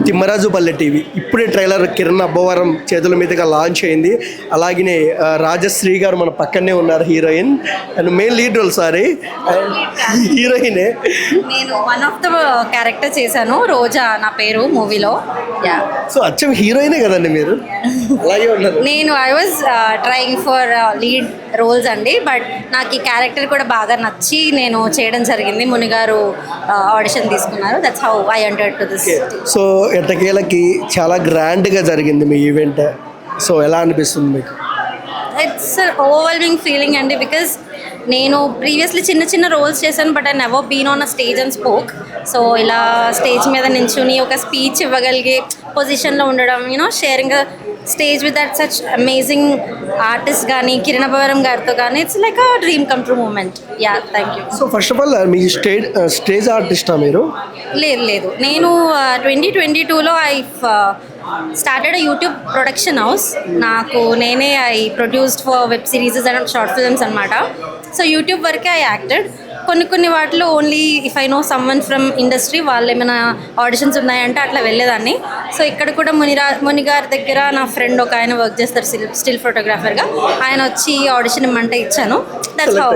తిమ్మరాజుపల్లె TV ఇప్పుడే trailer Kiran Abbavaram చేతుల మీదుగా లాంచ్ అయింది. అలాగనే రాజశ్రీ గారు మన పక్కనే ఉన్నారు, heroine and main lead role. Sorry, హీరోయినే. నేను వన్ ఆఫ్ ద క్యారెక్టర్ చేశాను, రోజా నా పేరు మూవీలో. సో అచ్చం హీరోయినే కదండి మీరు, అలాగే ఉన్నారు. నేను I was trying for lead roles అండి, బట్ నాకు ఈ క్యారెక్టర్ కూడా బాగా నచ్చి నేను చేయడం జరిగింది. మునిగారు ఆడిషన్ తీసుకున్నారు, that's how I entered to this. So ఎట్టకేలకి చాలా గ్రాండ్గా జరిగింది మీ ఈవెంట్. సో ఎలా అనిపిస్తుంది మీకు? ఇట్స్ ఓవర్వెల్మింగ్ ఫీలింగ్ అండి, బికాజ్ నేను ప్రీవియస్లీ చిన్న చిన్న రోల్స్ చేశాను, but I never been on a stage and spoke. So ఇలా స్టేజ్ మీద నించుని ఒక స్పీచ్ ఇవ్వగలిగే పొజిషన్లో ఉండడం, sharing stage with that such amazing artist కానీ కిరణ్ అబ్బవరం గారితో కానీ, it's like a dream come true moment. Thank you. So first of all మీ స్టేజ్ ఆర్టిస్టా మీరు? లేదు, నేను 2022లో I started a YouTube production house. నేనే I produced for web series and short films అనమాట. సో యూట్యూబ్ వరకే ఐ యాక్టెడ్. కొన్ని వాటిలో only if I know someone from industry, వాళ్ళు ఏమైనా ఆడిషన్స్ ఉన్నాయంటే అట్లా వెళ్ళేదాన్ని. సో ఇక్కడ కూడా మునిగారి దగ్గర నా ఫ్రెండ్ ఒక ఆయన వర్క్ చేస్తారు స్టిల్ ఫోటోగ్రాఫర్గా, ఆయన వచ్చి ఆడిషన్ ఇమ్మంటే ఇచ్చాను. That's how.